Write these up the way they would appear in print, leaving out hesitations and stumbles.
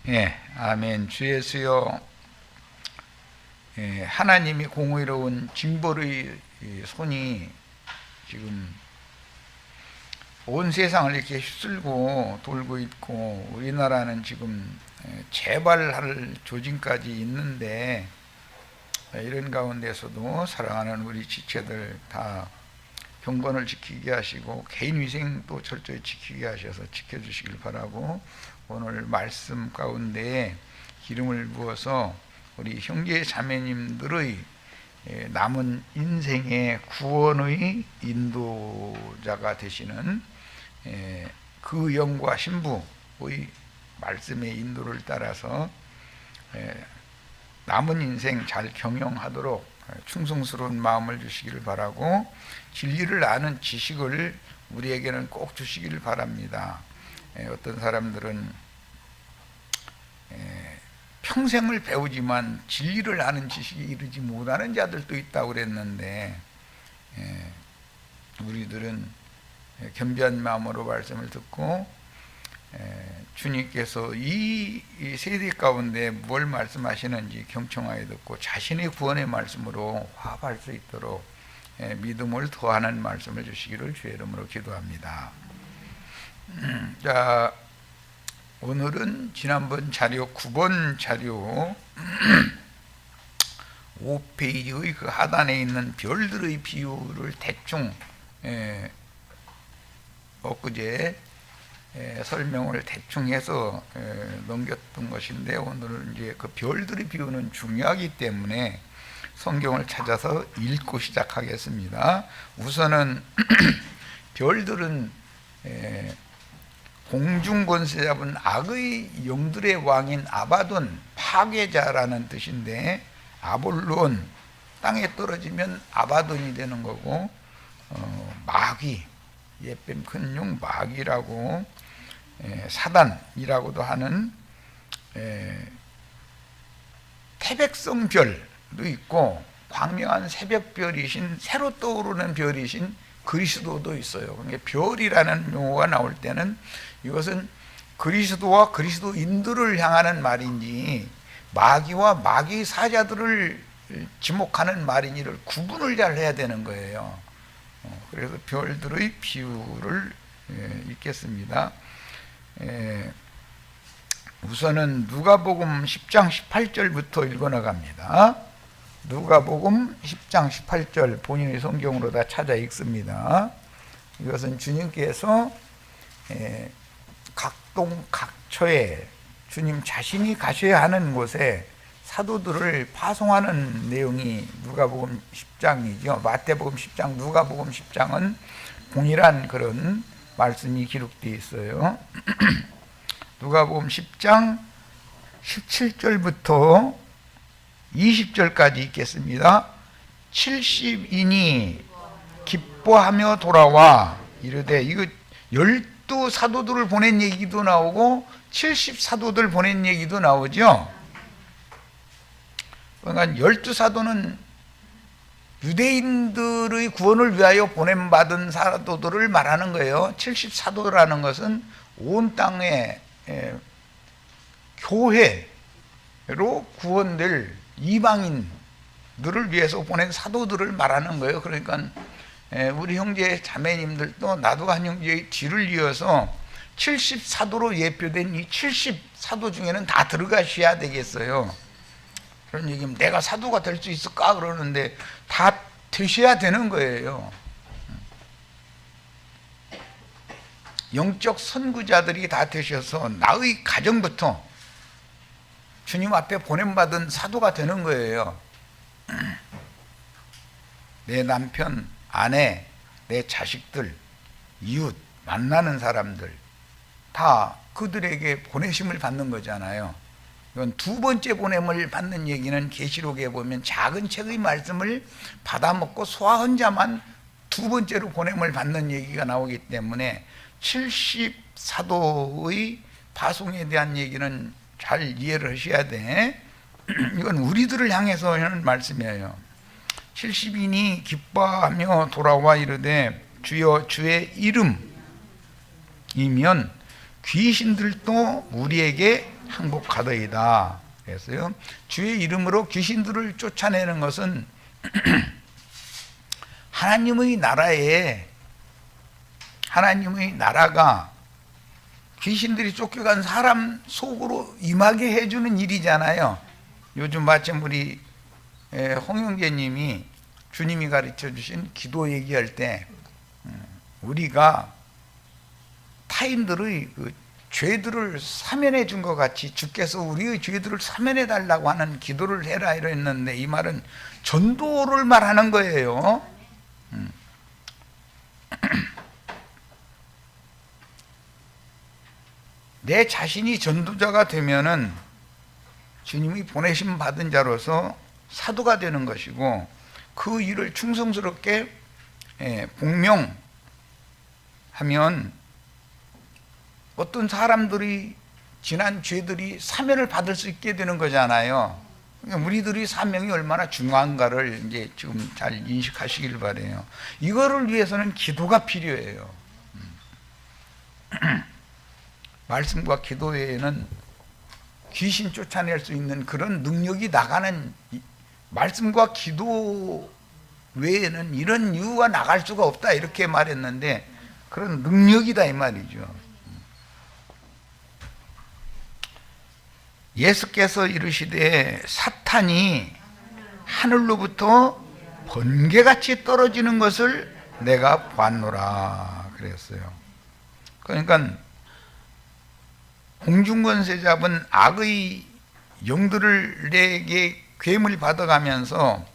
예, 아멘. 주 예수여, 하나님이 공의로운 징벌의 손이 지금 온 세상을 이렇게 휩쓸고 돌고 있고, 우리나라는 지금 재발할 조짐까지 있는데, 이런 가운데서도 사랑하는 우리 지체들 다 경건을 지키게 하시고 개인 위생도 철저히 지키게 하셔서 지켜주시길 바라고, 오늘 말씀 가운데 기름을 부어서 우리 형제 자매님들의 남은 인생의 구원의 인도자가 되시는 그 영과 신부의 말씀의 인도를 따라서 남은 인생 잘 경영하도록 충성스러운 마음을 주시기를 바라고, 진리를 아는 지식을 우리에게는 꼭 주시기를 바랍니다. 어떤 사람들은 평생을 배우지만 진리를 아는 지식이 이르지 못하는 자들도 있다고 그랬는데, 우리들은 겸비한 마음으로 말씀을 듣고 주님께서 이 세대 가운데 뭘 말씀하시는지 경청하여 듣고 자신의 구원의 말씀으로 화합할 수 있도록 믿음을 더하는 말씀을 주시기를 주의 이름으로 기도합니다. 자, 오늘은 지난번 자료 9번 자료 5페이지의 그 하단에 있는 별들의 비유를 대충 엊그제 설명을 대충 해서 넘겼던 것인데, 오늘은 이제 그 별들의 비유는 중요하기 때문에 성경을 찾아서 읽고 시작하겠습니다. 우선은 별들은 공중 권세 잡은 악의 영들의 왕인 아바돈, 파괴자라는 뜻인데, 아볼론, 땅에 떨어지면 아바돈이 되는 거고, 마귀, 예뱀 큰 용 마귀라고, 사단이라고도 하는 태백성별도 있고, 광명한 새벽별이신, 새로 떠오르는 별이신 그리스도도 있어요. 그러니까 별이라는 용어가 나올 때는 이것은 그리스도와 그리스도인들을 향하는 말인지 마귀와 마귀 사자들을 지목하는 말인지를 구분을 잘 해야 되는 거예요. 그래서 별들의 비유를 읽겠습니다. 우선은 누가복음 10장 18절부터 읽어나갑니다. 누가복음 10장 18절 본인의 성경으로 다 찾아 읽습니다. 이것은 주님께서 각동 각처에 주님 자신이 가셔야 하는 곳에 사도들을 파송하는 내용이 누가복음 10장이죠. 마태복음 10장, 누가복음 10장은 동일한 그런 말씀이 기록되어 있어요. 누가복음 10장 17절부터 20절까지 읽겠습니다. 70인이 기뻐하며 돌아와 이르되, 이거 12사도들을 보낸 얘기도 나오고 70사도들 보낸 얘기도 나오죠. 그러니까 12사도는 유대인들의 구원을 위하여 보냄받은 사도들을 말하는 거예요. 70사도라는 것은 온 땅에 교회로 구원될 이방인들을 위해서 보낸 사도들을 말하는 거예요. 그러니까 우리 형제 자매님들도 나도 한 형제의 뒤를 이어서 70사도로 예표된 이 70사도 중에는 다 들어가셔야 되겠어요. 그런 얘기면 내가 사도가 될 수 있을까 그러는데 다 되셔야 되는 거예요. 영적 선구자들이 다 되셔서 나의 가정부터 주님 앞에 보냄받은 사도가 되는 거예요. 내 남편, 아내, 내 자식들, 이웃, 만나는 사람들 다 그들에게 보내심을 받는 거잖아요. 이건 두 번째 보냄을 받는 얘기는 계시록에 보면 작은 책의 말씀을 받아먹고 소화한 자만 두 번째로 보냄을 받는 얘기가 나오기 때문에 70사도의 파송에 대한 얘기는 잘 이해를 하셔야 돼. 이건 우리들을 향해서 하는 말씀이에요. 70인이 기뻐하며 돌아와 이르되, 주여 주의 이름이면 귀신들도 우리에게 항복하더이다. 그랬어요. 주의 이름으로 귀신들을 쫓아내는 것은 하나님의 나라가 귀신들이 쫓겨간 사람 속으로 임하게 해주는 일이잖아요. 요즘 마침 우리 홍영재님이 주님이 가르쳐 주신 기도 얘기할 때 우리가 타인들의 그 죄들을 사면해 준 것 같이 주께서 우리의 죄들을 사면해 달라고 하는 기도를 해라 이랬는데, 이 말은 전도를 말하는 거예요. 내 자신이 전도자가 되면은 주님이 보내심 받은 자로서 사도가 되는 것이고, 그 일을 충성스럽게 복명하면 어떤 사람들이 지난 죄들이 사면을 받을 수 있게 되는 거잖아요. 우리들이 사명이 얼마나 중요한가를 이제 지금 잘 인식하시길 바래요. 이거를 위해서는 기도가 필요해요. 말씀과 기도 외에는 귀신 쫓아낼 수 있는 그런 능력이 나가는, 말씀과 기도 외에는 이런 이유가 나갈 수가 없다 이렇게 말했는데, 그런 능력이다 이 말이죠. 예수께서 이르시되 사탄이 하늘로부터 번개같이 떨어지는 것을 내가 보았노라 그랬어요. 그러니까 공중권세 잡은 악의 영들에게 괴물 받아가면서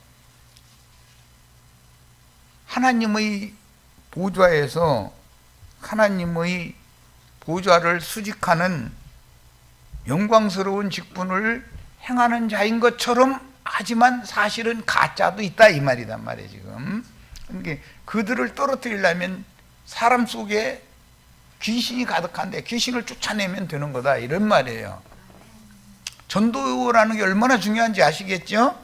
하나님의 보좌에서 하나님의 보좌를 수직하는 영광스러운 직분을 행하는 자인 것처럼 하지만 사실은 가짜도 있다 이 말이단 말이에요 지금. 그러니까 그들을 떨어뜨리려면 사람 속에 귀신이 가득한데 귀신을 쫓아내면 되는 거다 이런 말이에요. 전도라는 게 얼마나 중요한지 아시겠죠?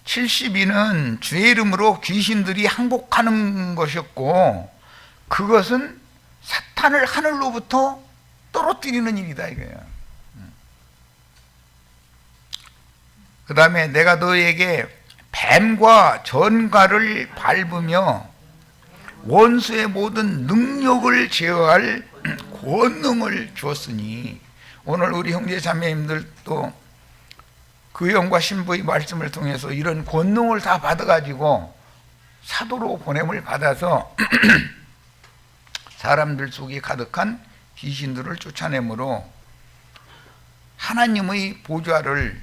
(72는) 주의 이름으로 귀신들이 항복하는 것이었고, 그것은 사탄을 하늘로부터 떨어뜨리는 일이다 이거예요. 그 다음에 내가 너에게 뱀과 전갈을 밟으며 원수의 모든 능력을 제어할 권능을 주었으니, 오늘 우리 형제 자매님들도 구형과 신부의 말씀을 통해서 이런 권능을 다 받아가지고 사도로 보냄을 받아서 사람들 속에 가득한 귀신들을 쫓아내므로 하나님의 보좌를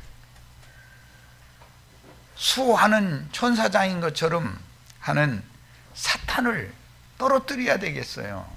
수호하는 천사장인 것처럼 하는 사탄을 떨어뜨려야 되겠어요.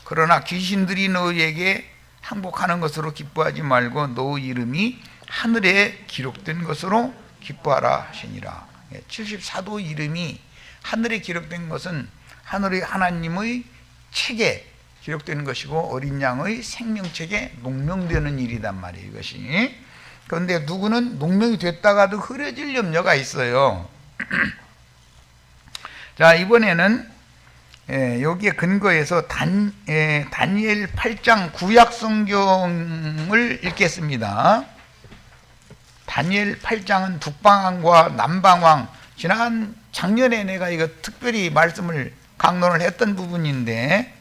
그러나 귀신들이 너희에게 항복하는 것으로 기뻐하지 말고 너희 이름이 하늘에 기록된 것으로 기뻐하라 하시니라. 74도 이름이 하늘에 기록된 것은 하늘의 하나님의 책에 기록되는 것이고 어린 양의 생명책에 농명되는 일이단 말이에요 이것이. 그런데 누구는 농명이 됐다가도 흐려질 염려가 있어요. 자, 이번에는 여기에 근거해서 다니엘 8장 구약 성경을 읽겠습니다. 다니엘 8장은 북방왕과 남방왕, 작년에 내가 이거 특별히 말씀을 강론을 했던 부분인데,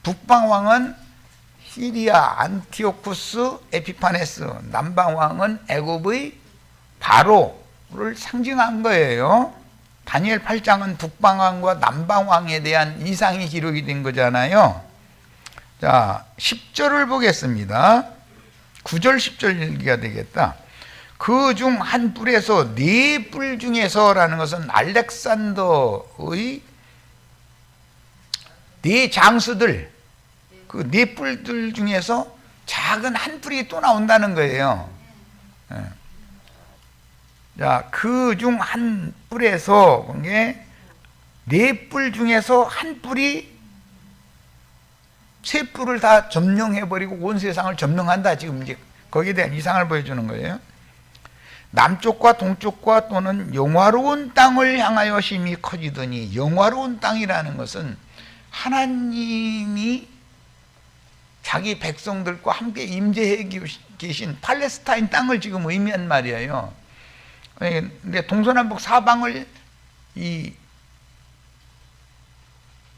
북방왕은 시리아 안티오쿠스 에피파네스, 남방왕은 애굽의 바로를 상징한 거예요. 다니엘 8장은 북방왕과 남방왕에 대한 이상이 기록이 된 거잖아요. 자, 10절을 보겠습니다. 9절 10절 읽기가 되겠다. 그 중 한 뿔에서 네 뿔 중에서라는 것은 알렉산더의 네 장수들, 그 네 뿔들 중에서 작은 한 뿔이 또 나온다는 거예요. 자, 그 중 한 뿔에서, 네 뿔 중에서 한 뿔이 세 뿔을 다 점령해버리고 온 세상을 점령한다. 지금 이제 거기에 대한 이상을 보여주는 거예요. 남쪽과 동쪽과 또는 영화로운 땅을 향하여 심히 커지더니, 영화로운 땅이라는 것은 하나님이 자기 백성들과 함께 임재해 계신 팔레스타인 땅을 지금 의미한 말이에요. 근데 동서남북 사방을 이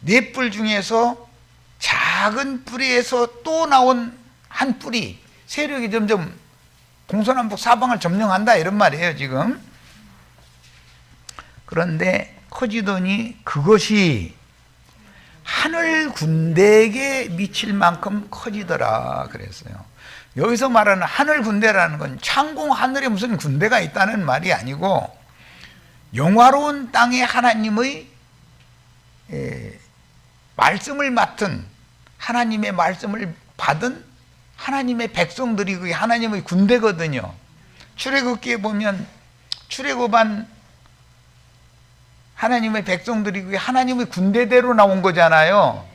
네 뿔 중에서 작은 뿌리에서 또 나온 한 뿌리, 세력이 점점 동서남북 사방을 점령한다 이런 말이에요 지금. 그런데 커지더니 그것이 하늘 군대에게 미칠 만큼 커지더라 그랬어요. 여기서 말하는 하늘 군대라는 건 창공 하늘에 무슨 군대가 있다는 말이 아니고, 영화로운 땅에 하나님의 말씀을 맡은, 하나님의 말씀을 받은 하나님의 백성들이 그게 하나님의 군대거든요. 출애굽기에 보면 출애굽한 하나님의 백성들이 그게 하나님의 군대대로 나온 거잖아요.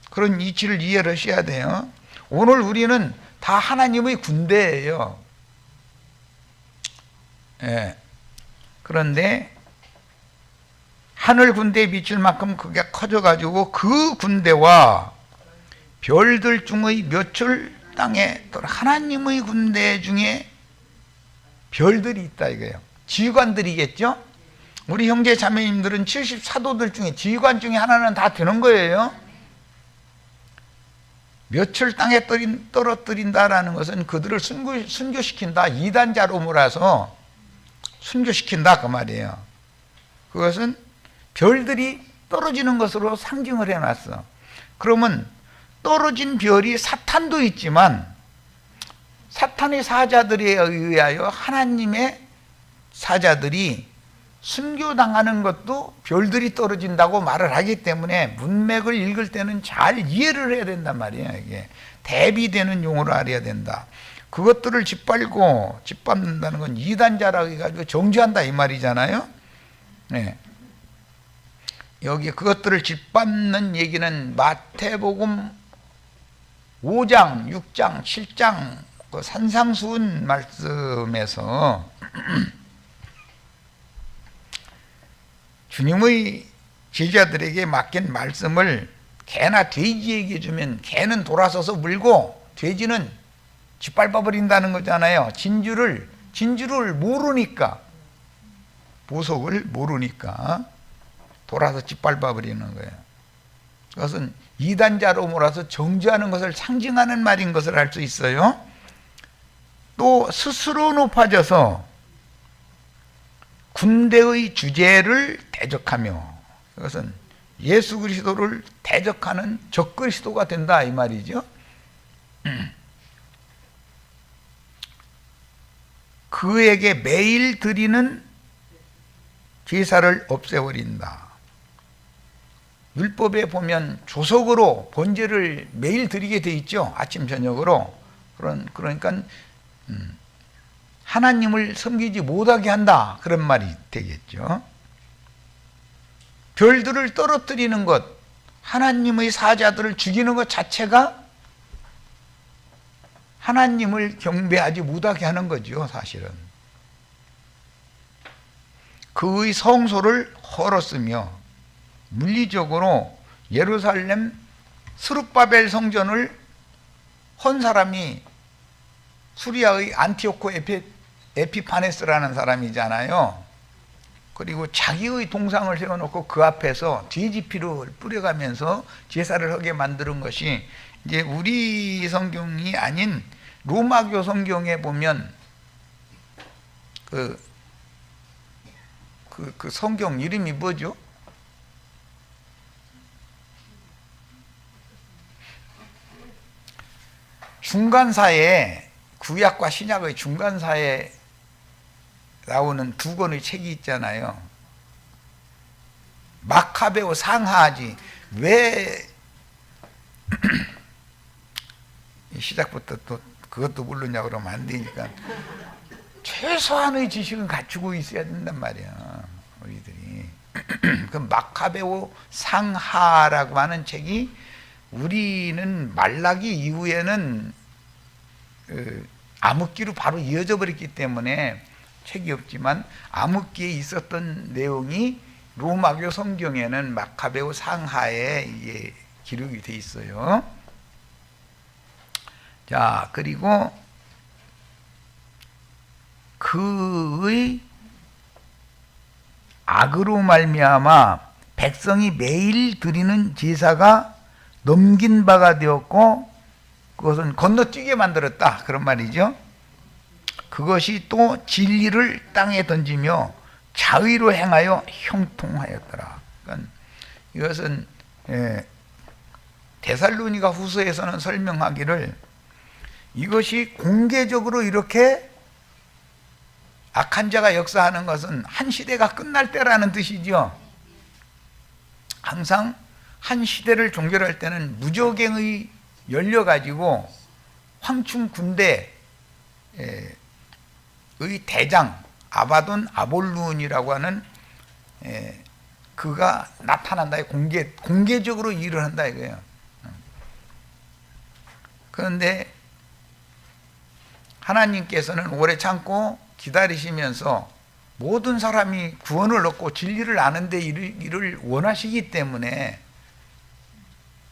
그런 이치를 이해를 하셔야 돼요. 오늘 우리는 다 하나님의 군대예요. 예. 그런데 하늘 군대에 미칠 만큼 그게 커져가지고 그 군대와 별들 중의 몇을 땅에, 하나님의 군대 중에 별들이 있다 이거예요. 지휘관들이겠죠. 우리 형제 자매님들은 74도들 중에 지휘관 중에 하나는 다 되는 거예요. 몇을 땅에 떨어뜨린다라는 것은 그들을 순교시킨다, 이단자로 몰아서 순교시킨다 그 말이에요. 그것은 별들이 떨어지는 것으로 상징을 해놨어. 그러면 떨어진 별이 사탄도 있지만 사탄의 사자들에 의하여 하나님의 사자들이 순교당하는 것도 별들이 떨어진다고 말을 하기 때문에 문맥을 읽을 때는 잘 이해를 해야 된단 말이에요. 이게 대비되는 용어로 알아야 된다. 그것들을 짓밟는다는 건 이단자라고 해가지고 정죄한다 이 말이잖아요. 네. 여기 그것들을 짓밟는 얘기는 마태복음 5장, 6장, 7장 그 산상수훈 말씀에서 주님의 제자들에게 맡긴 말씀을 개나 돼지에게 주면 개는 돌아서서 물고 돼지는 짓밟아 버린다는 거잖아요. 진주를 모르니까, 보석을 모르니까 돌아서 짓밟아 버리는 거예요. 그것은 이단자로 몰아서 정죄하는 것을 상징하는 말인 것을 알 수 있어요. 또 스스로 높아져서 군대의 주제를 대적하며, 그것은 예수 그리스도를 대적하는 적그리스도가 된다 이 말이죠. 그에게 매일 드리는 제사를 없애버린다. 율법에 보면 조석으로 번제를 매일 드리게 돼 있죠. 아침 저녁으로. 그러니까 하나님을 섬기지 못하게 한다 그런 말이 되겠죠. 별들을 떨어뜨리는 것, 하나님의 사자들을 죽이는 것 자체가 하나님을 경배하지 못하게 하는 거죠. 사실은 그의 성소를 헐었으며 물리적으로 예루살렘 스룹바벨 성전을 헌 사람이 수리아의 안티오코 에피파네스라는 사람이잖아요. 그리고 자기의 동상을 세워놓고 그 앞에서 돼지피를 뿌려가면서 제사를 하게 만드는 것이, 이제 우리 성경이 아닌 로마교 성경에 보면 그 성경 이름이 뭐죠? 중간사에, 구약과 신약의 중간사에 나오는 두 권의 책이 있잖아요. 마카베오 상하지. 왜 시작부터 또 그것도 모르냐고 그러면 안 되니까 최소한의 지식은 갖추고 있어야 된단 말이야 우리들이. 그 마카베오 상하라고 하는 책이, 우리는 말라기 이후에는 암흑기로 바로 이어져 버렸기 때문에 책이 없지만 암흑기에 있었던 내용이 로마교 성경에는 마카베오 상하에 이게 기록이 돼 있어요. 자, 그리고 그의 악으로 말미암아 백성이 매일 드리는 제사가 넘긴 바가 되었고 그것은 건너뛰게 만들었다, 그런 말이죠. 그것이 또 진리를 땅에 던지며 자의로 행하여 형통하였더라. 그러니까 이것은 데살로니가 후서에서는 설명하기를 이것이 공개적으로 이렇게 악한 자가 역사하는 것은 한 시대가 끝날 때라는 뜻이죠. 항상 한 시대를 종결할 때는 무적행의 열려가지고 황충 군대의 대장 아바돈 아볼룬이라고 하는 그가 나타난다. 공개적으로 일을 한다 이거예요. 그런데 하나님께서는 오래 참고 기다리시면서 모든 사람이 구원을 얻고 진리를 아는데 이를 원하시기 때문에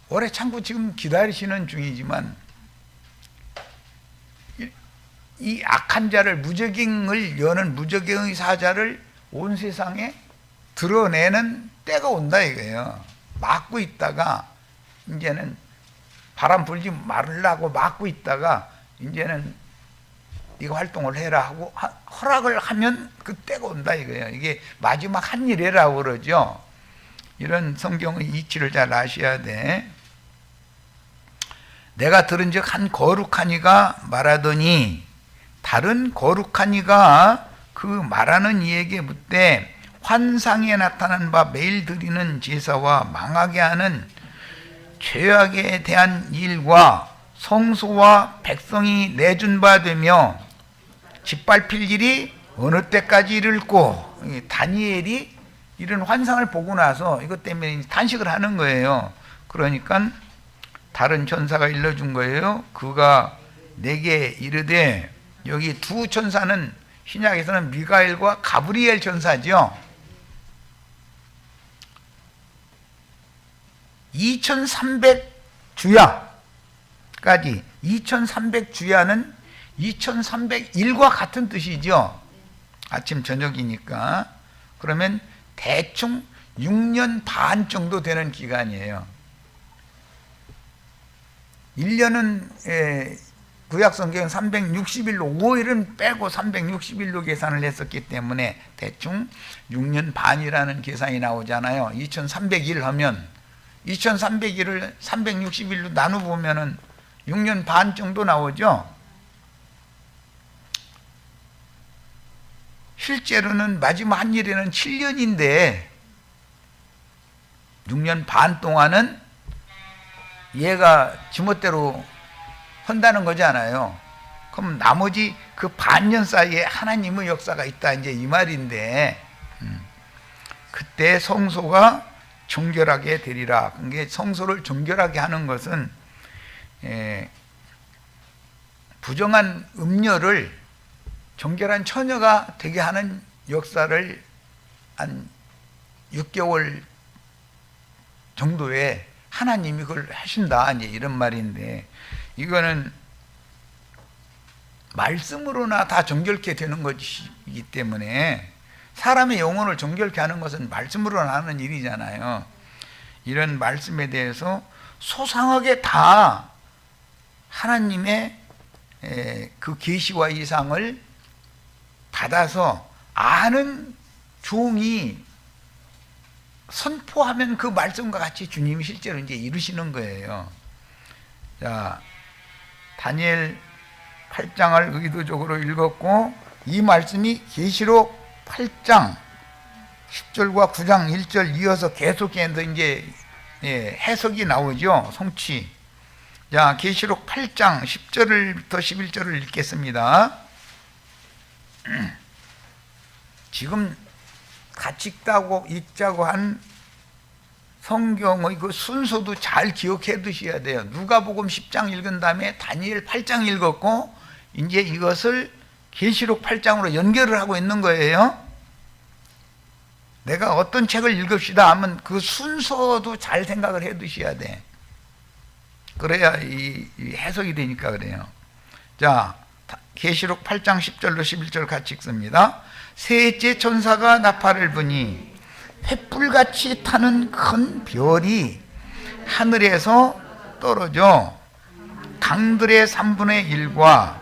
오래 참고 지금 기다리시는 중이지만 이 악한 자를, 무적행을 여는 무적행의 사자를 온 세상에 드러내는 때가 온다 이거예요. 막고 있다가 이제는 바람 불지 말라고 막고 있다가 이제는 이거 활동을 해라 하고 허락을 하면 그 때가 온다 이거예요. 이게 마지막 한 일이라고 그러죠. 이런 성경의 이치를 잘 아셔야 돼. 내가 들은즉 한 거룩한 이가 말하더니 다른 거룩한 이가 그 말하는 이에게 묻되 환상에 나타난 바 매일 드리는 제사와 망하게 하는 죄악에 대한 일과 성소와 백성이 내준 바 되며 짓밟힐 일이 어느 때까지 이를꼬. 다니엘이 이런 환상을 보고 나서 이것 때문에 탄식을 하는 거예요. 그러니까 다른 천사가 일러준 거예요. 그가 내게 이르되, 여기 두 천사는 신약에서는 미가엘과 가브리엘 천사죠. 2300주야까지, 2300주야는 2301과 같은 뜻이죠. 아침 저녁이니까. 그러면 대충 6년 반 정도 되는 기간이에요. 1년은 구약성경 360일로 5일은 빼고 360일로 계산을 했었기 때문에 대충 6년 반이라는 계산이 나오잖아요. 2300일 하면 2300일을 360일로 나눠보면 6년 반 정도 나오죠. 실제로는 마지막 한 일에는 7년인데 6년 반 동안은 얘가 지멋대로 한다는 거잖아요. 그럼 나머지 그 반년 사이에 하나님의 역사가 있다, 이제 이 말인데, 그때 성소가 정결하게 되리라. 그게 성소를 정결하게 하는 것은 부정한 음녀를 정결한 처녀가 되게 하는 역사를 한 6개월 정도에 하나님이 그걸 하신다, 이제 이런 말인데, 이거는 말씀으로나 다 정결케 되는 것이기 때문에 사람의 영혼을 정결케 하는 것은 말씀으로나 하는 일이잖아요. 이런 말씀에 대해서 소상하게 다 하나님의 그 계시와 이상을 받아서 아는 종이 선포하면 그 말씀과 같이 주님이 실제로 이제 이루시는 거예요. 자, 다니엘 8장을 의도적으로 읽었고, 이 말씀이 계시록 8장 10절과 9장 1절 이어서 계속해서 이제 해석이 나오죠. 성취. 자, 계시록 8장 10절부터 11절을 읽겠습니다. 지금 같이 읽자고 한 성경의 그 순서도 잘 기억해 두셔야 돼요. 누가복음 10장 읽은 다음에 다니엘 8장 읽었고, 이제 이것을 계시록 8장으로 연결을 하고 있는 거예요. 내가 어떤 책을 읽읍시다 하면 그 순서도 잘 생각을 해 두셔야 돼. 그래야 이 해석이 되니까 그래요. 자, 계시록 8장 10절로 11절 같이 읽습니다. 셋째 천사가 나팔을 부니 횃불같이 타는 큰 별이 하늘에서 떨어져 강들의 3분의 1과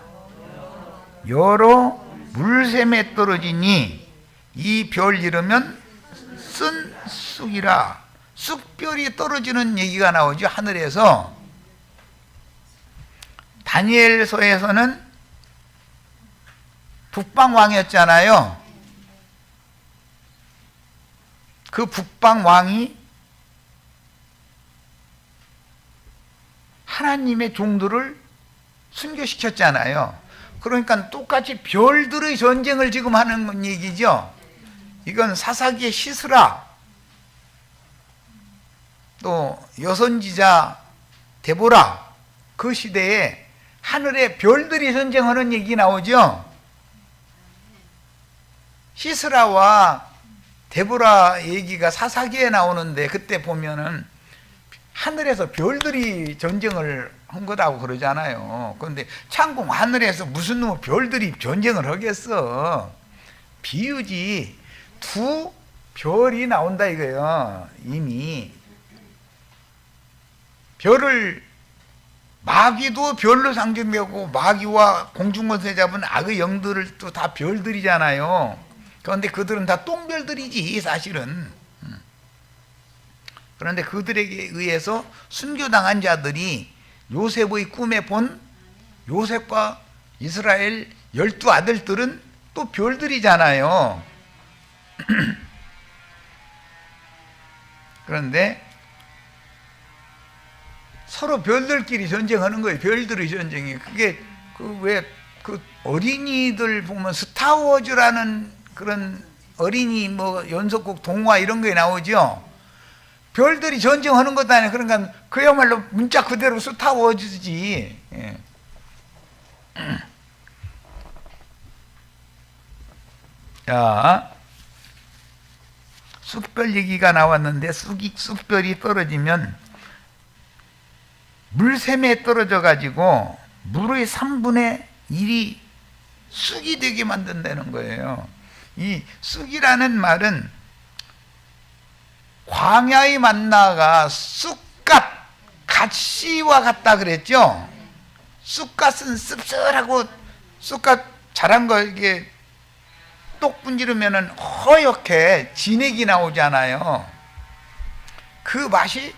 여러 물샘에 떨어지니 이 별 이르면 쓴 쑥이라. 쑥별이 떨어지는 얘기가 나오죠. 하늘에서. 다니엘서에서는 북방왕이었잖아요. 그 북방왕이 하나님의 종들을 순교시켰잖아요. 그러니까 똑같이 별들의 전쟁을 지금 하는 얘기죠. 이건 사사기의 시스라, 또 여선지자 데보라, 그 시대에 하늘에 별들이 전쟁하는 얘기 나오죠. 시스라와 데보라 얘기가 사사기에 나오는데 그때 보면은 하늘에서 별들이 전쟁을 한 거라고 그러잖아요. 그런데 창공 하늘에서 무슨 놈의 별들이 전쟁을 하겠어. 비유지. 두 별이 나온다 이거예요. 이미 별을, 마귀도 별로 상징되고 마귀와 공중권세 잡은 악의 영들을 또 다 별들이잖아요. 그런데 그들은 다 똥별들이지 사실은. 그런데 그들에게 의해서 순교당한 자들이 요셉의 꿈에 본 요셉과 이스라엘 12아들들은 또 별들이잖아요. 그런데 서로 별들끼리 전쟁하는 거예요. 별들의 전쟁이. 그게 그 어린이들 보면 스타워즈라는 그런 어린이 뭐 연속곡 동화 이런 게 나오죠. 별들이 전쟁하는 것도 아니에요. 그러니까 그야말로 문자 그대로 스타워즈지. 예. 자, 쑥별 얘기가 나왔는데 쑥별이 떨어지면 물샘에 떨어져 가지고 물의 3분의 1이 쑥이 되게 만든다는 거예요. 이 쑥이라는 말은 광야의 만나가 쑥갓, 갓씨와 같다 그랬죠. 쑥갓은 씁쓸하고 쑥갓 자란 거 이게 똑 분지르면은 허옇게 진액이 나오잖아요. 그 맛이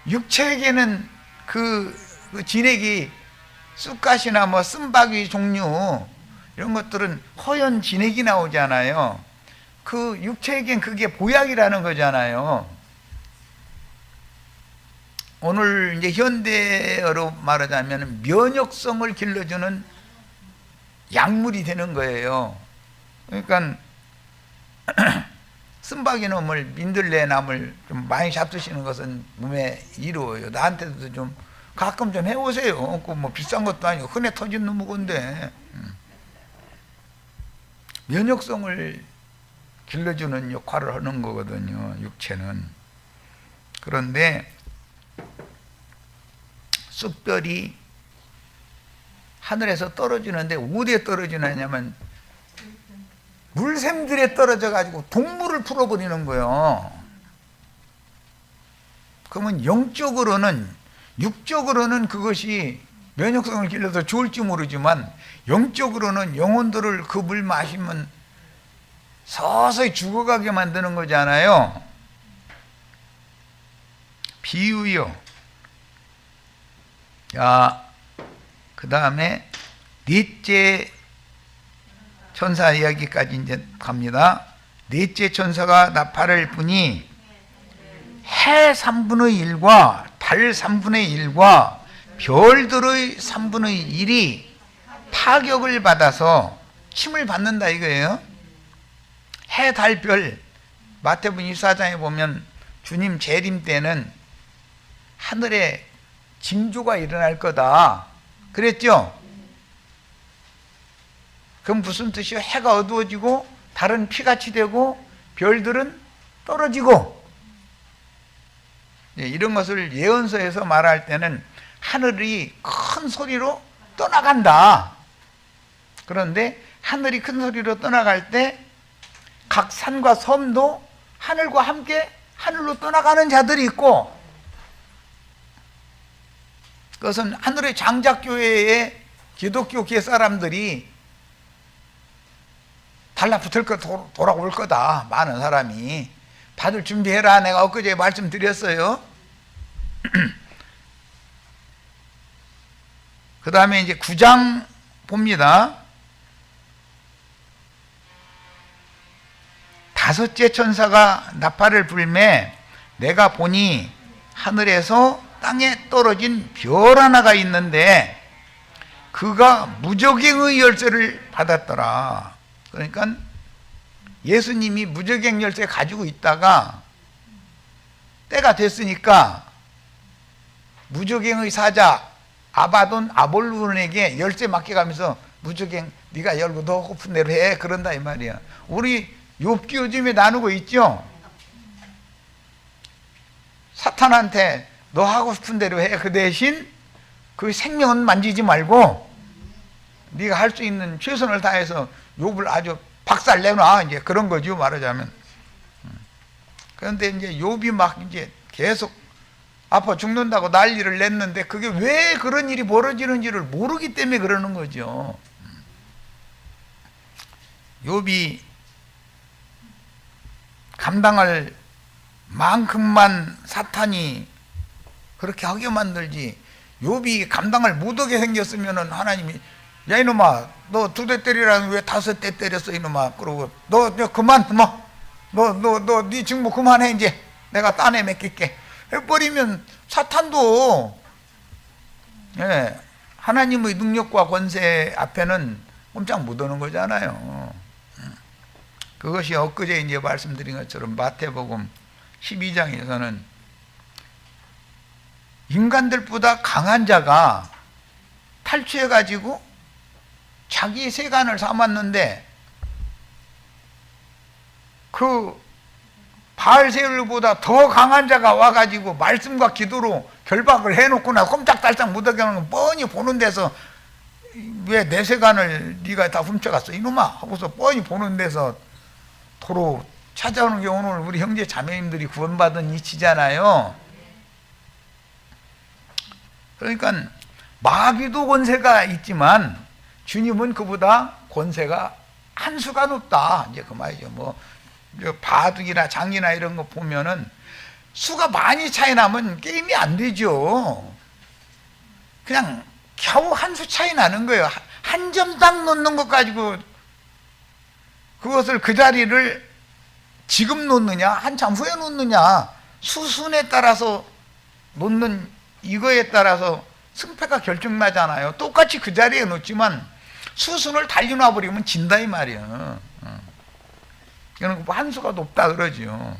육체에게는 그 진액이 쑥갓이나 뭐 쓴바귀 종류 이런 것들은 허연 진액이 나오잖아요. 그 육체에겐 그게 보약이라는 거잖아요. 오늘 이제 현대어로 말하자면 면역성을 길러주는 약물이 되는 거예요. 그러니까 쓴바귀놈을, 민들레나물 좀 많이 잡수시는 것은 몸에 이로워요. 나한테도 좀 가끔 좀 해오세요. 그 뭐 비싼 것도 아니고 흔해 터진 놈의 건데. 면역성을 길러주는 역할을 하는 거거든요, 육체는. 그런데 쑥별이 하늘에서 떨어지는데 어디에 떨어지느냐면 물샘들에 떨어져 가지고 동물을 풀어버리는 거예요. 그러면 영적으로는, 육적으로는 그것이 면역성을 길러서 좋을지 모르지만 영적으로는 영혼들을 그 물 마시면 서서히 죽어가게 만드는 거잖아요. 비유요. 자, 그 다음에 넷째 천사 이야기까지 이제 갑니다. 넷째 천사가 나팔을 부니 해 3분의 1과 달 3분의 1과 별들의 3분의 1이 타격을 받아서 침을 받는다 이거예요. 해, 달, 별, 마태복음 24장에 보면 주님 재림 때는 하늘에 징조가 일어날 거다 그랬죠? 그럼 무슨 뜻이요? 해가 어두워지고 달은 피같이 되고 별들은 떨어지고, 이런 것을 예언서에서 말할 때는 하늘이 큰 소리로 떠나간다. 그런데 하늘이 큰 소리로 떠나갈 때 각 산과 섬도 하늘과 함께 하늘로 떠나가는 자들이 있고, 그것은 하늘의 장작교회의 기독교 계 사람들이 달라붙을 거 돌아올 거다. 많은 사람이 받을 준비해라. 내가 엊그제 말씀드렸어요. 그 다음에 이제 9장 봅니다. 다섯째 천사가 나팔을 불매 내가 보니 하늘에서 땅에 떨어진 별 하나가 있는데 그가 무저갱의 열쇠를 받았더라. 그러니까 예수님이 무저갱 열쇠 가지고 있다가 때가 됐으니까 무저갱의 사자 아바돈 아볼론에게 열쇠 맡겨가면서 무저갱 네가 열고 너 고픈 대로 해, 그런다 이 말이야. 우리 욥기 요즘에 나누고 있죠. 사탄한테 너 하고 싶은 대로 해. 그 대신 그 생명은 만지지 말고 네가 할 수 있는 최선을 다해서 욥을 아주 박살 내놔. 이제 그런 거죠, 말하자면. 그런데 이제 욥이 막 이제 계속 아파 죽는다고 난리를 냈는데 그게 왜 그런 일이 벌어지는지를 모르기 때문에 그러는 거죠. 욥이 감당할 만큼만 사탄이 그렇게 하게 만들지, 욥이 감당을 못하게 생겼으면은 하나님이 야 이놈아 너 2대 때리라는 왜 5대 때렸어 이놈아. 그러고 너 그만 너 네 직무 그만해 이제 내가 딴에 맡길게 해버리면 사탄도 하나님의 능력과 권세 앞에는 꼼짝 못하는 거잖아요. 그것이 엊그제 이제 말씀드린 것처럼 마태복음 12장에서는 인간들보다 강한 자가 탈취해가지고 자기 세간을 삼았는데 그 바알세울보다 더 강한 자가 와가지고 말씀과 기도로 결박을 해놓고나 꼼짝달싹 못하게 하는 건 뻔히 보는 데서 왜 내 세간을 네가 다 훔쳐갔어 이놈아 하고서 뻔히 보는 데서 도로 찾아오는 게 오늘 우리 형제 자매님들이 구원받은 이치잖아요. 그러니까 마귀도 권세가 있지만 주님은 그보다 권세가 한 수가 높다. 이제 그 말이죠. 뭐 바둑이나 장이나 이런 거 보면은 수가 많이 차이 나면 게임이 안 되죠. 그냥 겨우 한 수 차이 나는 거예요. 한 점 딱 놓는 것 가지고 그것을 그 자리를 지금 놓느냐 한참 후에 놓느냐 수순에 따라서 놓는 이거에 따라서 승패가 결정나잖아요. 똑같이 그 자리에 놓지만 수순을 달려놔 버리면 진다 이 말이에요. 이거는 한 수가 높다 그러죠.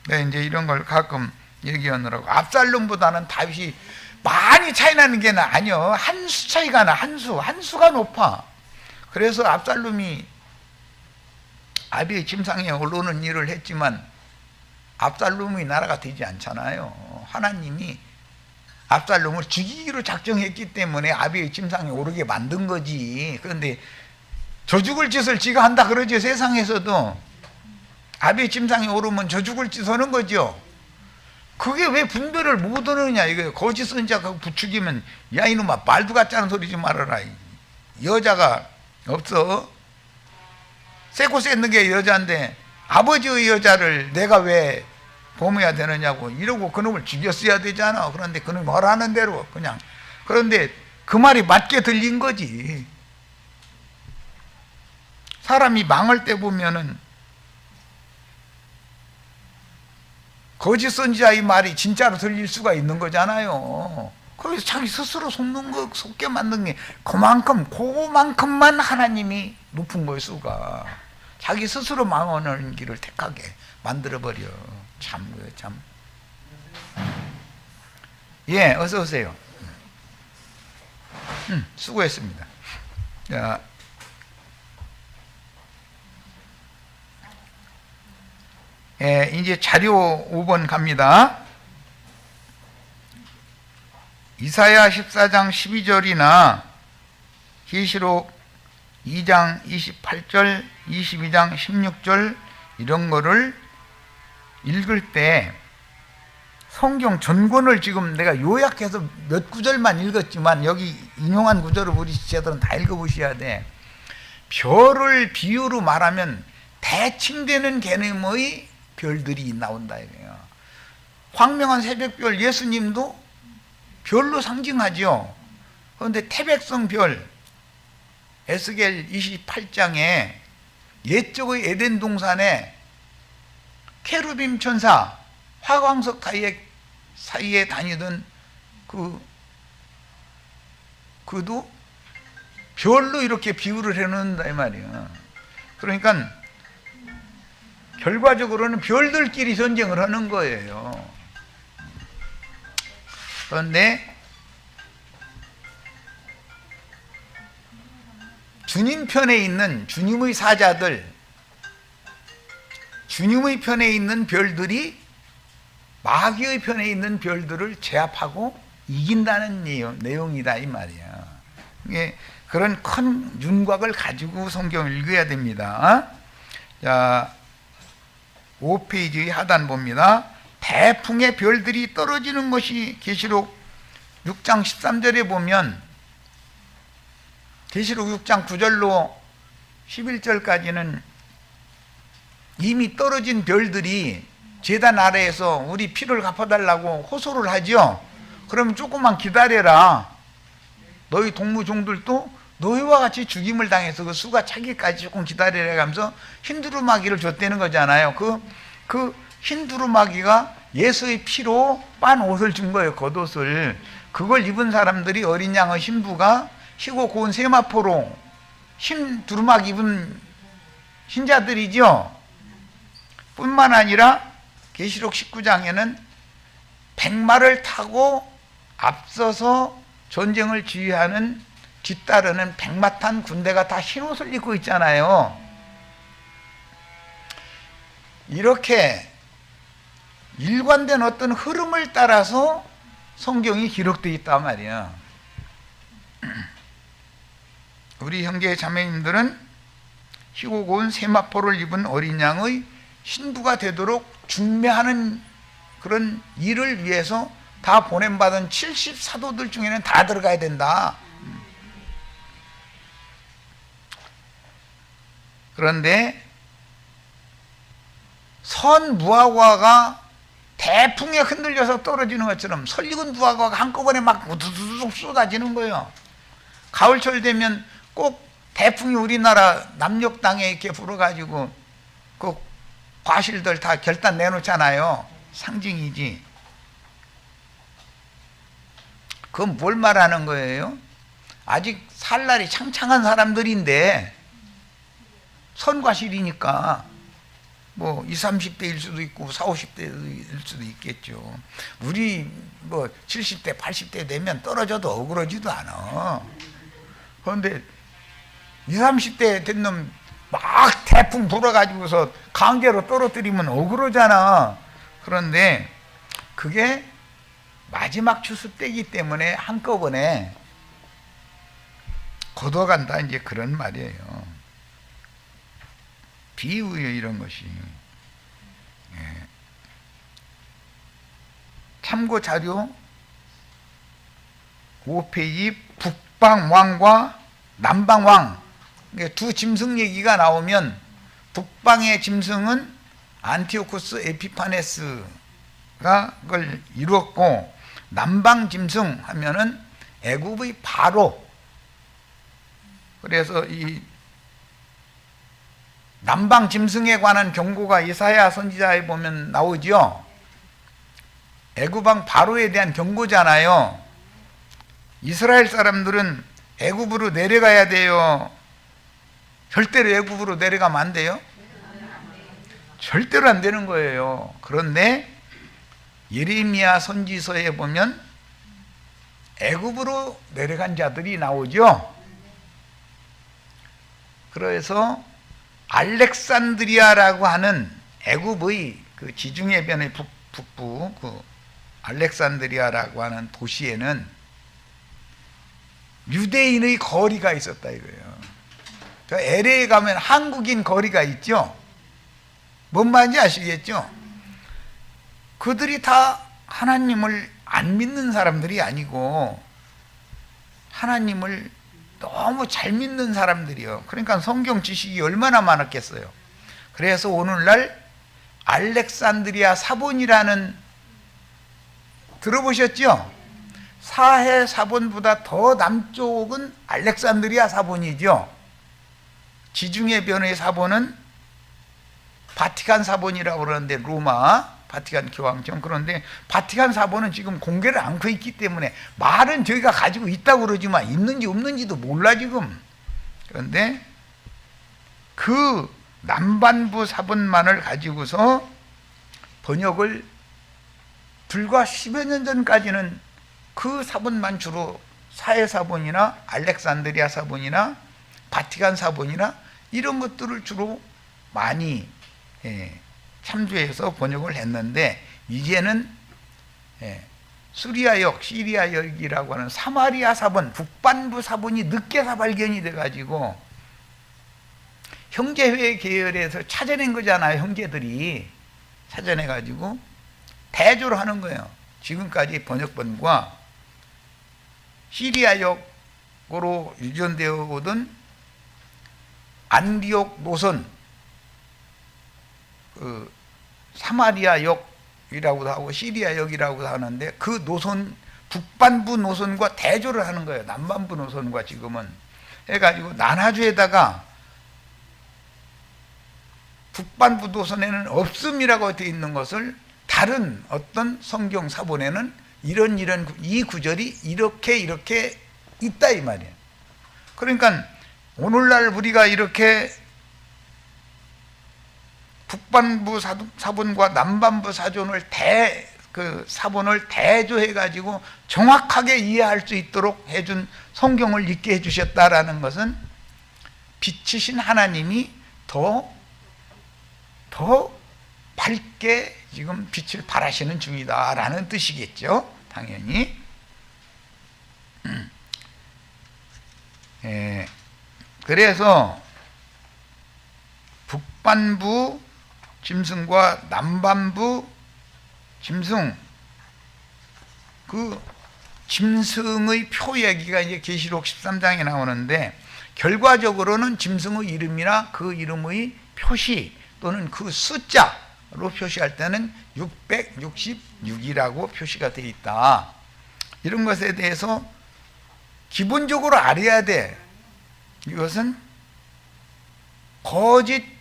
네, 이제 이런 걸 가끔 얘기하느라고 압살롬보다는 다윗이 많이 차이 나는 게 아니요. 한 수 차이가 나. 한 수가 높아. 그래서 압살롬이 아비의 침상에 오르는 일을 했지만 압살롬의 나라가 되지 않잖아요. 하나님이 압살롬을 죽이기로 작정했기 때문에 아비의 침상에 오르게 만든 거지. 그런데 저 죽을 짓을 지가 한다 그러죠. 세상에서도 아비의 침상에 오르면 저 죽을 짓 하는 거죠. 그게 왜 분별을 못 하느냐 이거예요. 거짓 선지자하고 부추기면 야 이놈아 말도 같지 않은 소리 좀 말아라. 여자가 없어. 쎄고 쎘는 게 여자인데 아버지의 여자를 내가 왜 범해야 되느냐고 이러고 그놈을 죽였어야 되잖아. 그런데 그놈이 말하는 대로 그냥. 그런데 그 말이 맞게 들린 거지. 사람이 망할 때 보면은 거짓 선지자의 말이 진짜로 들릴 수가 있는 거잖아요. 거기서 자기 스스로 속게 만든 게 그만큼만 하나님이 높은 거예요. 수가 자기 스스로 망하는 길을 택하게 만들어버려. 참. 예, 어서 오세요. 수고했습니다. 자, 이제 자료 5번 갑니다. 이사야 14장 12절이나 계시록 2장 28절, 22장 16절 이런 거를 읽을 때 성경 전권을 지금 내가 요약해서 몇 구절만 읽었지만 여기 인용한 구절을 우리 지체들은 다 읽어보셔야 돼. 별을 비유로 말하면 대칭되는 개념의 별들이 나온다 이거예요. 광명한 새벽별 예수님도 별로 상징하죠. 그런데 태백성 별 에스겔 28장에 옛적의 에덴 동산에 케루빔 천사 화광석 사이에 다니던 그도 별로 이렇게 비유를 해놓는다 이 말이에요. 그러니까 결과적으로는 별들끼리 전쟁을 하는 거예요. 그런데 주님 편에 있는 주님의 사자들, 주님의 편에 있는 별들이 마귀의 편에 있는 별들을 제압하고 이긴다는 내용이다 이 말이야. 이게 그런 큰 윤곽을 가지고 성경을 읽어야 됩니다. 자, 5페이지 하단 봅니다. 대풍의 별들이 떨어지는 것이 계시록 6장 13절에 보면 계시록 6장 9절로 11절까지는 이미 떨어진 별들이 제단 아래에서 우리 피를 갚아달라고 호소를 하죠. 그러면 조금만 기다려라. 너희 동무종들도 너희와 같이 죽임을 당해서 그 수가 차기까지 조금 기다리라 하면서 흰두루마기를 줬다는 거잖아요. 그 흰두루마기가 예수의 피로 빤 옷을 준 거예요. 겉옷을. 그걸 입은 사람들이 어린 양의 신부가 희고 고운 세마포로 흰두루마기 입은 신자들이죠. 뿐만 아니라 계시록 19장에는 백마를 타고 앞서서 전쟁을 지휘하는 뒤따르는 백마탄 군대가 다 흰옷을 입고 있잖아요. 이렇게 일관된 어떤 흐름을 따라서 성경이 기록되어 있단 말이야. 우리 형제 자매님들은 희고 고운 세마포를 입은 어린 양의 신부가 되도록 중매하는 그런 일을 위해서 다 보냄받은 70사도들 중에는 다 들어가야 된다. 그런데 선 무화과가 대풍에 흔들려서 떨어지는 것처럼 설익은 무화과가 한꺼번에 막 우두두둑 쏟아지는 거예요. 가을철 되면 꼭 대풍이 우리나라 남녘 땅에 이렇게 불어가지고 그 과실들 다 결단 내놓잖아요. 상징이지. 그건 뭘 말하는 거예요? 아직 살 날이 창창한 사람들인데 선과실이니까 뭐 20, 30대일 수도 있고 40, 50대일 수도 있겠죠. 우리 뭐 70대, 80대 되면 떨어져도 어그러지도 않아. 그런데 20, 30대 된 놈 막 태풍 불어가지고서 강제로 떨어뜨리면 어그러잖아. 그런데 그게 마지막 추수 때이기 때문에 한꺼번에 걷어간다 이제 그런 말이에요. 비유예요 이런 것이. 참고 자료 5페이지 북방왕과 남방왕 두 짐승 얘기가 나오면 북방의 짐승은 안티오코스 에피파네스가 그걸 이루었고 남방 짐승 하면은 애굽의 바로. 그래서 이 남방 짐승에 관한 경고가 이사야 선지자에 보면 나오죠. 애굽왕 바로에 대한 경고잖아요. 이스라엘 사람들은 애굽으로 내려가야 돼요. 절대로 애굽으로 내려가면 안 돼요? 절대로 안 되는 거예요. 그런데 예레미야 선지서에 보면 애굽으로 내려간 자들이 나오죠. 그래서 알렉산드리아라고 하는 애굽의 그 지중해변의 북부 그 알렉산드리아라고 하는 도시에는 유대인의 거리가 있었다 이거예요. 저 LA에 가면 한국인 거리가 있죠. 뭔 말인지 아시겠죠? 그들이 다 하나님을 안 믿는 사람들이 아니고 하나님을 너무 잘 믿는 사람들이요. 그러니까 성경 지식이 얼마나 많았겠어요. 그래서 오늘날 알렉산드리아 사본이라는, 들어보셨죠? 사해 사본보다 더 남쪽은 알렉산드리아 사본이죠. 지중해변의 사본은 바티칸 사본이라고 그러는데, 로마 바티칸 교황청. 그런데 바티칸 사본은 지금 공개를 않고 있기 때문에 말은 저희가 가지고 있다고 그러지만 있는지 없는지도 몰라 지금. 그런데 그 남반부 사본만을 가지고서 번역을, 불과 10여 년 전까지는 그 사본만 주로 사해 사본이나 알렉산드리아 사본이나 바티칸 사본이나 이런 것들을 주로 많이 참조해서 번역을 했는데, 이제는 수리아역, 시리아역이라고 하는 사마리아 사본, 북반부 사본이 늦게 발견이 돼가지고 형제회 계열에서 찾아낸 거잖아요. 형제들이 찾아내가지고 대조를 하는 거예요. 지금까지 번역본과 시리아역으로 유전되어 오던 안디옥 노선, 그 사마리아역이라고도 하고 시리아역이라고도 하는데, 그 노선, 북반부 노선과 대조를 하는 거예요. 남반부 노선과 지금은 해가지고 난하주에다가 북반부 노선에는 없음이라고 되어 있는 것을 다른 어떤 성경 사본에는 이런 이 구절이 이렇게 있다 이 말이에요. 그러니까 오늘날 우리가 이렇게 북반부 사본과 남반부 사본을 사본을 대조해 가지고 정확하게 이해할 수 있도록 해준 성경을 읽게 해주셨다라는 것은 빛이신 하나님이 더 밝게 지금 빛을 발하시는 중이다라는 뜻이겠죠. 당연히. 그래서 북반부 짐승과 남반부 짐승, 그 짐승의 표 얘기가 이제 계시록 13장에 나오는데, 결과적으로는 짐승의 이름이나 그 이름의 표시 또는 그 숫자로 표시할 때는 666이라고 표시가 되어 있다. 이런 것에 대해서 기본적으로 알아야 돼. 이것은 거짓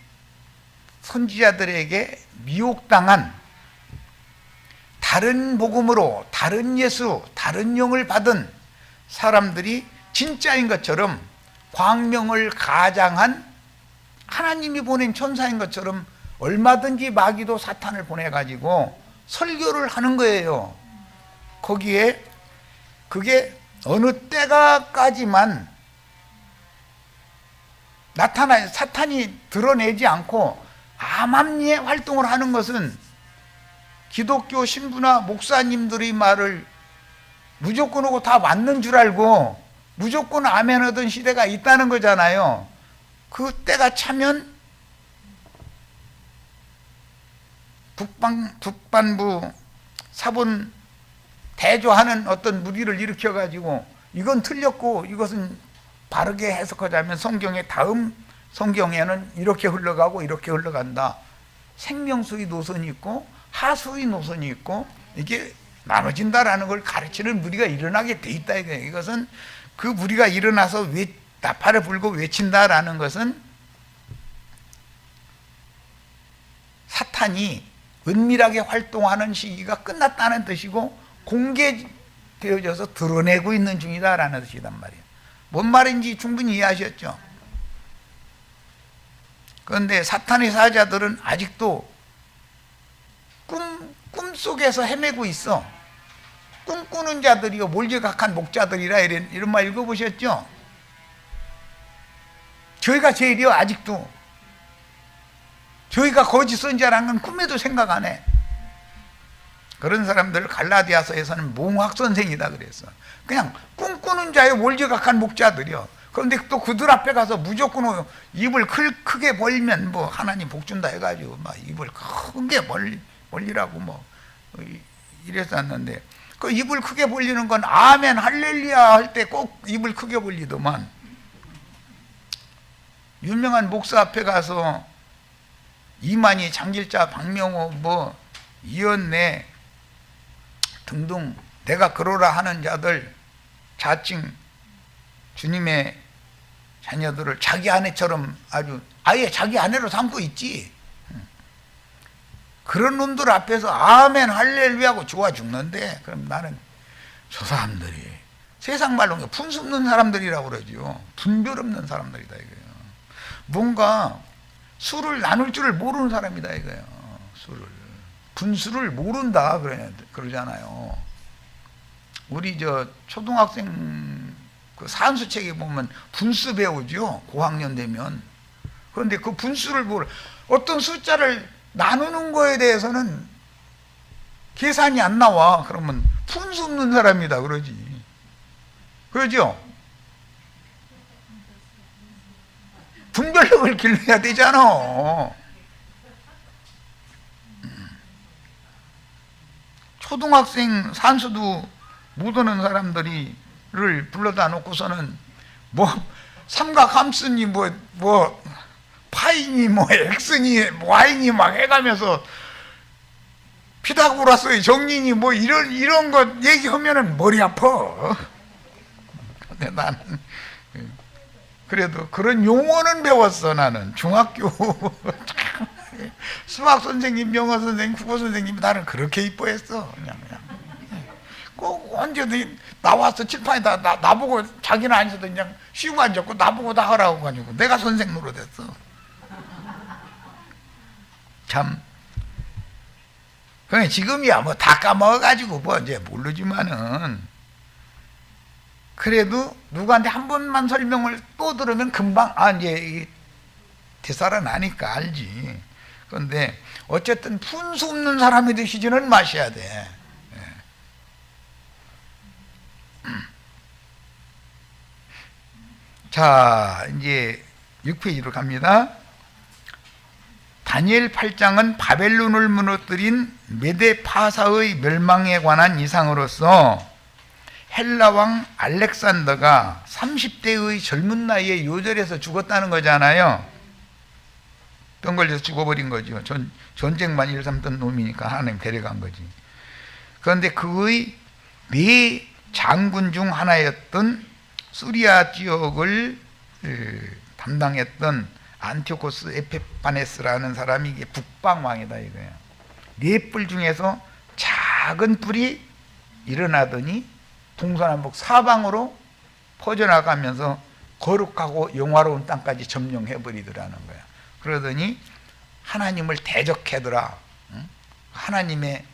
선지자들에게 미혹당한, 다른 복음으로 다른 예수, 다른 영을 받은 사람들이 진짜인 것처럼, 광명을 가장한 하나님이 보낸 천사인 것처럼 얼마든지 마귀도 사탄을 보내가지고 설교를 하는 거예요. 거기에 그게 어느 때가까지만 사탄이 드러내지 않고 암암리에 활동을 하는 것은 기독교 신부나 목사님들의 말을 무조건 하고 다 맞는 줄 알고 무조건 아멘하던 시대가 있다는 거잖아요. 그 때가 차면 북반부 사본 대조하는 어떤 무리를 일으켜가지고 이건 틀렸고 이것은 바르게 해석하자면 성경의 다음 성경에는 이렇게 흘러가고 이렇게 흘러간다. 생명수의 노선이 있고 하수의 노선이 있고 이게 나눠진다라는 걸 가르치는 무리가 일어나게 돼 있다. 이것은 그 무리가 일어나서 나팔을 불고 외친다라는 것은 사탄이 은밀하게 활동하는 시기가 끝났다는 뜻이고 공개되어져서 드러내고 있는 중이다라는 뜻이란 말이에요. 뭔 말인지 충분히 이해하셨죠? 그런데 사탄의 사자들은 아직도 꿈속에서 헤매고 있어. 꿈꾸는 자들이요 몰지각한 목자들이라 이런 말 읽어보셨죠? 저희가 제일이요. 아직도 저희가 거짓 선지자라는 건 꿈에도 생각 안 해. 그런 사람들을 갈라디아서에서는 몽학 선생이다 그랬어. 그냥 꿈꾸는 자의 월지각한 목자들이요. 그런데 또 그들 앞에 가서 무조건 입을 크게 벌리면 뭐 하나님 복 준다 해가지고 막 입을 크게 벌리라고 뭐 이랬었는데, 그 입을 크게 벌리는 건 아멘 할렐루야 할 때 꼭 입을 크게 벌리더만, 유명한 목사 앞에 가서 이만희, 장길자, 박명호, 뭐 이연내 등등 내가 그러라 하는 자들, 자칭 주님의 자녀들을 자기 아내처럼 아예 자기 아내로 삼고 있지. 그런 놈들 앞에서 아멘 할렐루야고 좋아 죽는데, 그럼 나는 저 사람들이 세상 말로 분수 없는 사람들이라고 그러죠. 분별 없는 사람들이다 이거예요. 뭔가 수를 나눌 줄을 모르는 사람이다 이거예요. 분수를 모른다 그러잖아요. 우리 저 초등학생 그 산수책에 보면 분수 배우죠, 고학년 되면. 그런데 그 분수를 어떤 숫자를 나누는 거에 대해서는 계산이 안 나와. 그러면 분수 없는 사람이다 그러지. 그러죠? 분별력을 길러야 되잖아. 초등학생 산수도 못 오는 사람들을 불러다 놓고서는 뭐 삼각함수니 뭐 파이니 뭐 엑스니 와이니 막 해가면서 피타고라스의 정리니 뭐 이런 것 얘기하면은 머리 아파. 근데 나는 그래도 그런 용어는 배웠어. 나는 중학교 수학 선생님, 영어 선생님, 국어 선생님 나를 그렇게 이뻐했어. 그냥 꼭 언제든 나와서 칠판에다 나보고, 자기는 앉아도 그냥 쉬고 앉았고 나보고 다 하라고 가지고 내가 선생 노릇했어. 참. 그냥 지금이야 뭐 다 까먹어가지고 뭐 이제 모르지만은, 그래도 누구한테 한 번만 설명을 또 들으면 금방 이제 대사를 나니까 알지. 그런데 어쨌든 분수 없는 사람이 되시지는 마셔야 돼. 자, 이제 6페이지로 갑니다. 다니엘 8장은 바벨론을 무너뜨린 메데 파사의 멸망에 관한 이상으로서 헬라 왕 알렉산더가 30대의 젊은 나이에 요절해서 죽었다는 거잖아요. 병 걸려서 죽어버린 거죠. 전쟁만 일삼던 놈이니까 하나님 데려간 거지. 그런데 그의 네 장군 중 하나였던 수리아 지역을 담당했던 안티오코스 에피파네스라는 사람이 이게 북방왕이다 이거예요. 네 뿔 중에서 작은 뿔이 일어나더니 동서남북 사방으로 퍼져나가면서 거룩하고 영화로운 땅까지 점령해버리더라는 거야. 그러더니 하나님을 대적하더라. 하나님의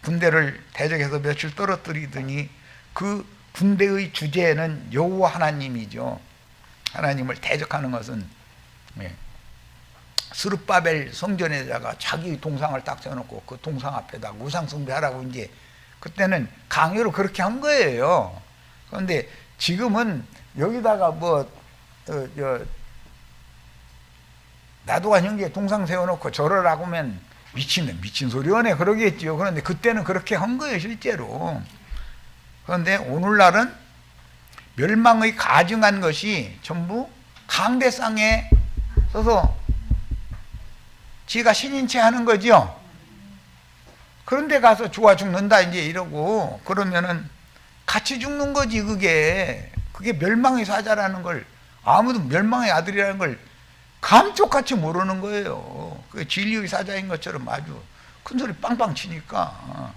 군대를 대적해서 며칠 떨어뜨리더니 그 군대의 주제는 여호와 하나님이죠. 하나님을 대적하는 것은 스룹바벨 성전에다가 자기 동상을 딱 세워놓고 그 동상 앞에다 우상 숭배하라고 이제 그때는 강요로 그렇게 한 거예요. 그런데 지금은 여기다가 나도가 형제 동상 세워놓고 절하라고 하면 미친 소리 하네 그러겠죠. 그런데 그때는 그렇게 한 거예요 실제로. 그런데 오늘날은 멸망의 가증한 것이 전부 강대상에 서서 지가 신인 체 하는 거죠. 그런데 가서 좋아 죽는다 이제 이러고 그러면은 같이 죽는 거지. 그게 멸망의 사자라는 걸, 아무도 멸망의 아들이라는 걸 감쪽같이 모르는 거예요. 그 진리의 사자인 것처럼 아주 큰 소리 빵빵 치니까.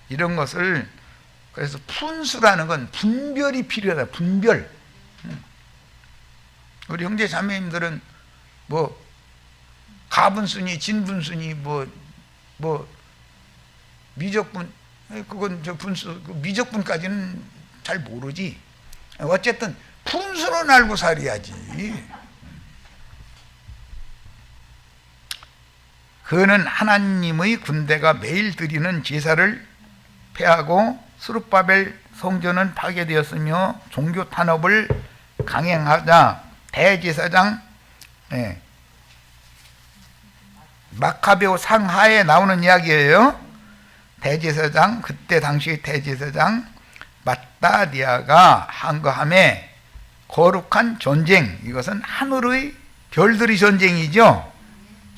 이런 것을, 그래서 분수라는 건 분별이 필요하다. 분별. 우리 형제 자매님들은 뭐 가분수니 진분수니 뭐 미적분, 그건 저 분수, 미적분까지는 잘 모르지. 어쨌든 분수는 알고 살아야지. 그는 하나님의 군대가 매일 드리는 제사를 폐하고 스룹바벨 성전은 파괴되었으며 종교 탄압을 강행하자 대제사장 마카베오 상하에 나오는 이야기예요. 대제사장, 그때 당시 대제사장 마따디아가 한거함에 거룩한 전쟁, 이것은 하늘의 별들이 전쟁이죠.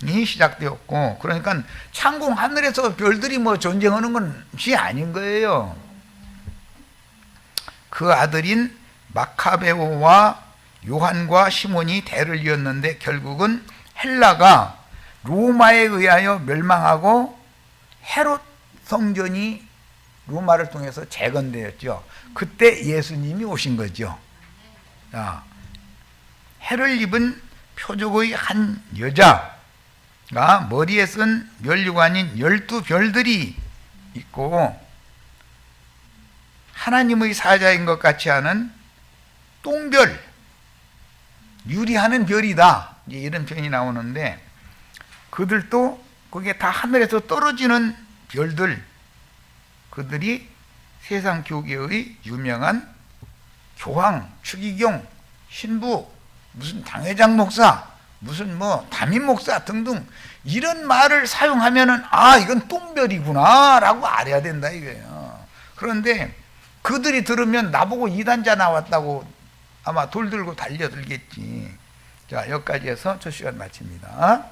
이 시작되었고, 그러니까 창공 하늘에서 별들이 뭐 전쟁하는 것이 아닌 거예요. 그 아들인 마카베오와 요한과 시몬이 대를 이었는데 결국은 헬라가 로마에 의하여 멸망하고 헤롯 성전이 로마를 통해서 재건되었죠. 그때 예수님이 오신 거죠. 자, 해를 입은 표적의 한 여자가 머리에 쓴 면류관인 12별들이 있고 하나님의 사자인 것 같이 하는 똥별, 유리하는 별이다, 이런 표현이 나오는데, 그들도 그게 다 하늘에서 떨어지는 별들, 그들이 세상 교계의 유명한 교황, 추기경, 신부, 무슨 당회장 목사, 무슨 뭐 담임 목사 등등 이런 말을 사용하면은 아, 이건 똥별이구나 라고 알아야 된다 이거예요. 그런데 그들이 들으면 나보고 이단자 나왔다고 아마 돌 들고 달려들겠지. 자, 여기까지 해서 첫 시간 마칩니다.